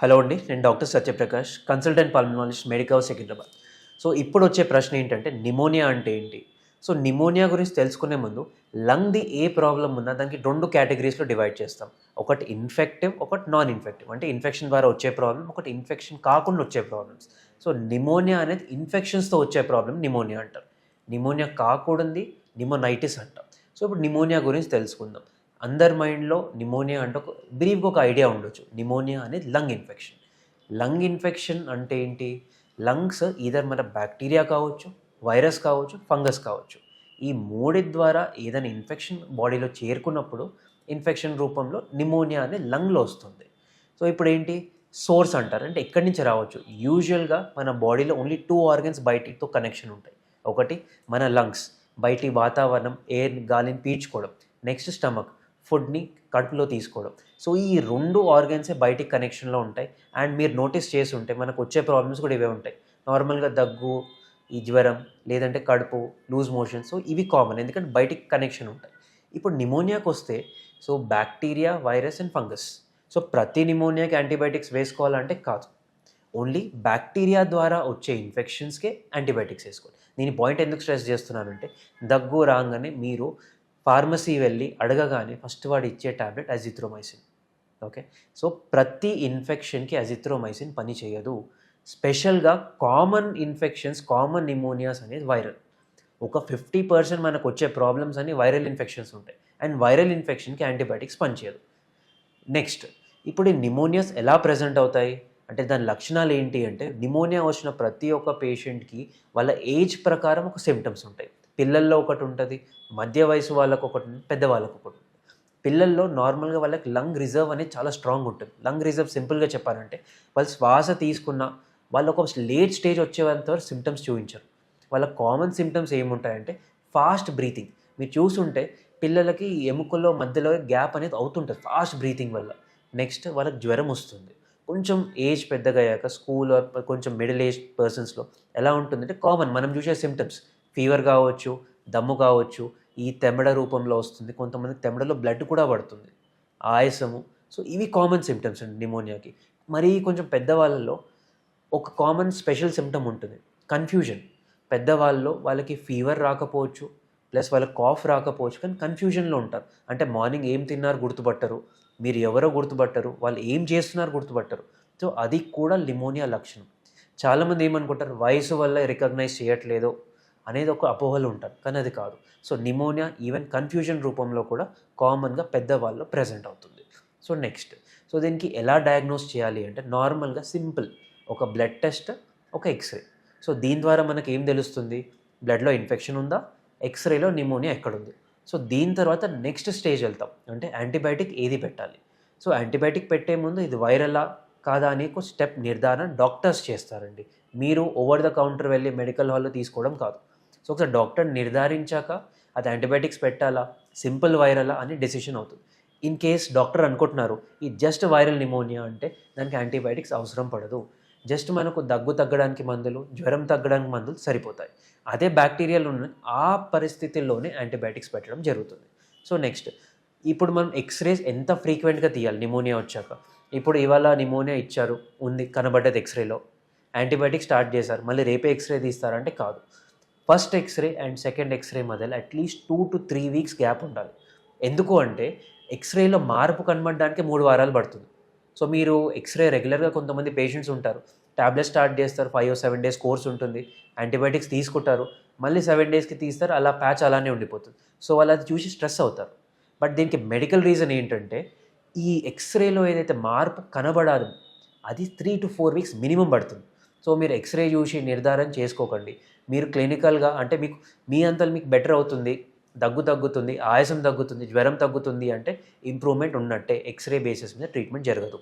Hello అండి, నేను doctor Satya Prakash, consultant pulmonologist, medical Secunderabad. So ఇప్పుడు వచ్చే ప్రశ్న ఏంటంటే నిమోనియా అంటే ఏంటి? సో నిమోనియా గురించి తెలుసుకునే ముందు లంగ్‌ది ఏ ప్రాబ్లమ్ ఉన్నా దానికి 2 కేటగిరీస్‌లో డివైడ్ చేస్తాం. ఒకటి ఇన్ఫెక్టివ్, ఒకటి నాన్ ఇన్ఫెక్టివ్. అంటే ఇన్ఫెక్షన్ ద్వారా వచ్చే ప్రాబ్లమ్, ఒకటి ఇన్ఫెక్షన్ కాకుండా వచ్చే ప్రాబ్లమ్స్. సో నిమోనియా అనేది ఇన్ఫెక్షన్స్‌తో వచ్చే ప్రాబ్లమ్ నిమోనియా అంటారు. నిమోనియా కాకూడనిది నిమోనైటిస్ అంటాం. సో ఇప్పుడు నిమోనియా గురించి తెలుసుకుందాం. అందరి మైండ్‌లో నిమోనియా అంటే బ్రీఫ్‌గా ఒక ఐడియా ఉండొచ్చు. నిమోనియా అనేది లంగ్ ఇన్ఫెక్షన్. లంగ్ ఇన్ఫెక్షన్ అంటే ఏంటి? లంగ్స్ ఈథర్ మన బ్యాక్టీరియా కావచ్చు, వైరస్ కావచ్చు, ఫంగస్ కావచ్చు. ఈ మూడిటి ద్వారా ఏదైనా ఇన్ఫెక్షన్ బాడీలో చేరుకున్నప్పుడు ఇన్ఫెక్షన్ రూపంలో నిమోనియా అనేది లంగ్‌లో వస్తుంది. సో ఇప్పుడేంటి? సోర్స్ అంటారు. అంటే ఎక్కడి నుంచి రావచ్చు? యూజువల్‌గా మన బాడీలో ఓన్లీ 2 ఆర్గన్స్ బయటితో కనెక్షన్ ఉంటాయి. ఒకటి మన లంగ్స్, బయటి వాతావరణం, ఎయిర్ గాలిని పీల్చుకోవడం. నెక్స్ట్ స్టమక్, ఫుడ్‌ని కడుపులో తీసుకోవడం. సో ఈ 2 ఆర్గన్సే బయటికి కనెక్షన్‌లో ఉంటాయి. అండ్ మీరు నోటీస్ చేసుంటే మనకు వచ్చే ప్రాబ్లమ్స్ కూడా ఇవే ఉంటాయి. నార్మల్‌గా దగ్గు, ఈ జ్వరం, లేదంటే కడుపు, లూజ్ మోషన్స్. సో ఇవి కామన్, ఎందుకంటే బయటికి కనెక్షన్ ఉంటాయి. ఇప్పుడు నిమోనియాకొస్తే so bacteria, virus and fungus. So ప్రతి నిమోనియాకి యాంటీబయాటిక్స్ వేసుకోవాలంటే కాదు. ఓన్లీ బ్యాక్టీరియా ద్వారా వచ్చే ఇన్ఫెక్షన్స్‌కే యాంటీబయాటిక్స్ వేసుకోవాలి. నేను ఈ పాయింట్ ఎందుకు స్ట్రెస్ చేస్తున్నానంటే దగ్గు రాంగానే మీరు ఫార్మసీ వెళ్ళి అడగగానే ఫస్ట్ వాడు ఇచ్చే టాబ్లెట్ అజిత్రోమైసిన్. ఓకే. సో ప్రతి ఇన్ఫెక్షన్‌కి అజిత్రోమైసిన్ పని చేయదు. స్పెషల్‌గా కామన్ ఇన్ఫెక్షన్స్, కామన్ నిమోనియాస్ అనేది వైరల్. ఒక 50% మనకొచ్చే ప్రాబ్లమ్స్ అన్నీ వైరల్ ఇన్ఫెక్షన్స్ ఉంటాయి. అండ్ వైరల్ ఇన్ఫెక్షన్‌కి యాంటీబయాటిక్స్ పనిచేయదు. నెక్స్ట్, ఇప్పుడు ఈ నిమోనియాస్ ఎలా ప్రెజెంట్ అవుతాయి? అంటే దాని లక్షణాలు ఏంటి అంటే, నిమోనియా వచ్చిన ప్రతి ఒక్క పేషెంట్‌కి వాళ్ళ ఏజ్ ప్రకారం ఒక సిమ్టమ్స్ ఉంటాయి. పిల్లల్లో ఒకటుంటది, మధ్య వయసు వాళ్ళకొకటి, పెద్దవాళ్ళకొకటి. పిల్లల్లో నార్మల్‌గా వాళ్ళకి లంగ్ రిజర్వ్ అనేది చాలా స్ట్రాంగ్ ఉంటుంది. లంగ్ రిజర్వ్ సింపుల్‌గా చెప్పాలంటే, వాళ్ళు శ్వాస తీసుకున్న వాళ్ళొక లేట్ స్టేజ్ వచ్చేంత వరకు సిమ్టమ్స్ చూయించరు. వాళ్ళ కామన్ సిమ్టమ్స్ ఏముంటాయంటే, ఫాస్ట్ బ్రీతింగ్. మీరు చూసుంటే పిల్లలకి ఎముకల్లో మధ్యలో గ్యాప్ అనేది అవుతుంటది ఫాస్ట్ బ్రీతింగ్ వల్ల. నెక్స్ట్ వాళ్ళకి జ్వరం వస్తుంది. కొంచెం ఏజ్ పెద్దగయ్యాక స్కూల్ ఆర్ కొంచెం మిడిల్ ఏజ్ పర్సన్స్‌లో ఎలా ఉంటుందంటే కామన్ మనం చూసే సిమ్టమ్స్ ఫీవర్ కావచ్చు, దమ్ము కావచ్చు, ఈ తెమ్మడ రూపంలో వస్తుంది. కొంతమందికి తెమ్మడలో బ్లడ్ కూడా పడుతుంది. ఆయాసము. సో ఇవి కామన్ సిమ్టమ్స్ అండి నిమోనియాకి. మరీ కొంచెం పెద్దవాళ్ళలో ఒక కామన్ స్పెషల్ సిమ్టమ్ ఉంటుంది. కన్‌ఫ్యూజన్. పెద్దవాళ్ళలో వాళ్ళకి ఫీవర్ రాకపోవచ్చు, ప్లస్ వాళ్ళకి కాఫ్ రాకపోవచ్చు, కానీ కన్‌ఫ్యూజన్‌లో ఉంటారు. అంటే మార్నింగ్ ఏం తిన్నారు గుర్తుపట్టరు. మీరు ఎవరో గుర్తుపట్టరు. వాళ్ళు ఏం చేస్తున్నారు గుర్తుపట్టరు. సో అది కూడా నిమోనియా లక్షణం. చాలామంది ఏమనుకుంటారు వయసు వల్ల రికగ్నైజ్ చేయట్లేదు అనేది ఒక అపోహలో ఉంటారు. కానీ అది కాదు. సో నిమోనియా ఈవెన్ కన్‌ఫ్యూజన్ రూపంలో కూడా కామన్‌గా పెద్దవాళ్ళలో ప్రెజెంట్ అవుతుంది. సో నెక్స్ట్, సో దీనికి ఎలా డయాగ్నోస్ చేయాలి అంటే నార్మల్‌గా సింపుల్ ఒక బ్లడ్ టెస్ట్, ఒక ఎక్స్‌రే. సో దీని ద్వారా మనకి ఏం తెలుస్తుంది? బ్లడ్‌లో ఇన్ఫెక్షన్ ఉందా? ఎక్స్‌రేలో నిమోనియా ఎక్కడుంది? సో దీని తర్వాత నెక్స్ట్ స్టేజ్ వెళ్తాం. అంటే యాంటీబయాటిక్ ఏది పెట్టాలి? సో యాంటీబయాటిక్ పెట్టే ముందు ఇది వైరలా? కాదా? అని ఒక స్టెప్ నిర్ధారణ డాక్టర్స్ చేస్తారండి. మీరు ఓవర్ ద కౌంటర్ వెళ్ళి మెడికల్ హాల్‌లో తీసుకోవడం కాదు. సో ఒకసారి డాక్టర్ నిర్ధారించాక అది యాంటీబయాటిక్స్ పెట్టాలా? సింపుల్ వైరలా? అని డెసిషన్ అవుతుంది. ఇన్ కేస్ డాక్టర్ అనుకుంటున్నారు ఇది జస్ట్ వైరల్ నిమోనియా అంటే దానికి యాంటీబయాటిక్స్ అవసరం పడదు. జస్ట్ మనకు దగ్గు తగ్గడానికి మందులు, జ్వరం తగ్గడానికి మందులు సరిపోతాయి. అదే బ్యాక్టీరియాలు ఉన్న ఆ పరిస్థితుల్లోనే యాంటీబయాటిక్స్ పెట్టడం జరుగుతుంది. సో నెక్స్ట్, ఇప్పుడు మనం ఎక్స్‌రేస్ ఎంత ఫ్రీక్వెంట్‌గా తీయాలి నిమోనియా వచ్చాక? ఇప్పుడు ఇవాళ నిమోనియా ఇచ్చారు, ఉంది కనబడ్డది ఎక్స్‌రేలో. యాంటీబయాటిక్స్ స్టార్ట్ చేశారు. మళ్ళీ రేపే ఎక్స్‌రే తీస్తారా అంటే కాదు. First x-ray and second x-ray మధ్యలో అట్‌లీస్ట్ 2-3 వీక్స్ గ్యాప్ ఉండాలి. ఎందుకు అంటే ఎక్స్‌రేలో మార్పు కనబడడానికి 3 వారాలు పడుతుంది. సో మీరు ఎక్స్‌రే రెగ్యులర్‌గా కొంతమంది పేషెంట్స్ ఉంటారు. టాబ్లెట్స్ స్టార్ట్ చేస్తారు. 5-7 డేస్ కోర్స్ ఉంటుంది. యాంటీబయాటిక్స్ తీసుకుంటారు. మళ్ళీ 7 డేస్‌కి తీస్తారు. అలా ప్యాచ్ అలానే ఉండిపోతుంది. సో వాళ్ళు అది చూసి స్ట్రెస్ అవుతారు. బట్ దీనికి మెడికల్ రీజన్ ఏంటంటే ఈ ఎక్స్‌రేలో ఏదైతే మార్పు కనబడాలో అది 3-4 వీక్స్ మినిమమ్ పడుతుంది. సో మీరు ఎక్స్‌రే చూసి నిర్ధారణ చేసుకోకండి. మీరు క్లినికల్‌గా అంటే మీకు మీ అంతలో మీకు బెటర్ అవుతుంది. దగ్గు తగ్గుతుంది, ఆయాసం తగ్గుతుంది, జ్వరం తగ్గుతుంది అంటే ఇంప్రూవ్‌మెంట్ ఉన్నట్టే. ఎక్స్‌రే బేసిస్ మీద ట్రీట్మెంట్ జరగదు.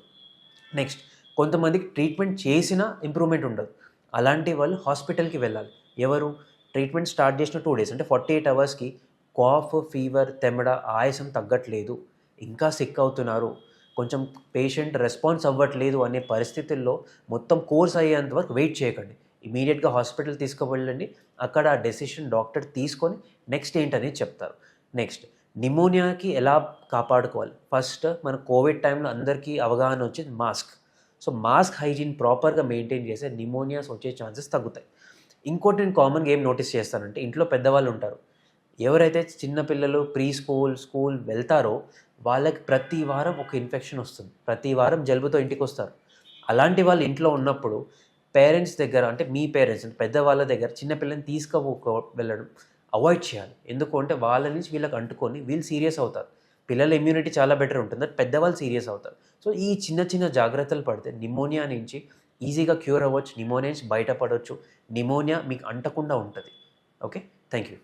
నెక్స్ట్, కొంతమందికి ట్రీట్మెంట్ చేసినా ఇంప్రూవ్‌మెంట్ ఉండదు. అలాంటి వాళ్ళు హాస్పిటల్‌కి వెళ్ళాలి. ఎవరు? ట్రీట్మెంట్ స్టార్ట్ చేసిన 2 డేస్ అంటే 48 అవర్స్‌కి కాఫ్, ఫీవర్, తెమ్మడ, ఆయాసం తగ్గట్లేదు, ఇంకా సిక్ అవుతున్నారు, కొంచెం పేషెంట్ రెస్పాన్స్ అవ్వట్లేదు అనే పరిస్థితుల్లో మొత్తం కోర్స్ అయ్యేంత వరకు వెయిట్ చేయకండి. ఇమీడియట్‌గా హాస్పిటల్ తీసుకువెళ్ళండి. అక్కడ ఆ డెసిషన్ డాక్టర్ తీసుకొని నెక్స్ట్ ఏంటనేది చెప్తారు. నెక్స్ట్, నిమోనియాకి ఎలా కాపాడుకోవాలి? ఫస్ట్ మన కోవిడ్ టైంలో అందరికీ అవగాహన వచ్చింది మాస్క్. సో మాస్క్ హైజీన్ ప్రాపర్గా మెయింటైన్ చేస్తే నిమోనియాస్ వచ్చే ఛాన్సెస్ తగ్గుతాయి. ఇంకోటి నేను కామన్గా ఏం నోటీస్ చేస్తానంటే, ఇంట్లో పెద్దవాళ్ళు ఉంటారు. ఎవరైతే చిన్నపిల్లలు స్కూల్ వెళ్తారో వాళ్ళకి ప్రతి వారం ఒక ఇన్ఫెక్షన్ వస్తుంది. ప్రతి వారం జలుబుతో ఇంటికొస్తారు. అలాంటి వాళ్ళు ఇంట్లో ఉన్నప్పుడు పేరెంట్స్ దగ్గర, అంటే మీ పేరెంట్స్ పెద్దవాళ్ళ దగ్గర చిన్న పిల్లల్ని వెళ్ళడం అవాయిడ్ చేయాలి. ఎందుకు అంటే వాళ్ళ నుంచి వీళ్ళకి అంటుకొని వీళ్ళు సీరియస్ అవుతారు. పిల్లల ఇమ్యూనిటీ చాలా బెటర్ ఉంటుంది, పెద్దవాళ్ళు సీరియస్ అవుతారు. సో ఈ చిన్న చిన్న జాగ్రత్తలు పడితే నిమోనియా నుంచి ఈజీగా క్యూర్ అవ్వచ్చు, నిమోనియా నుంచి బయటపడవచ్చు, నిమోనియా మీకు అంటకుండా ఉంటుంది. Okay, thank you.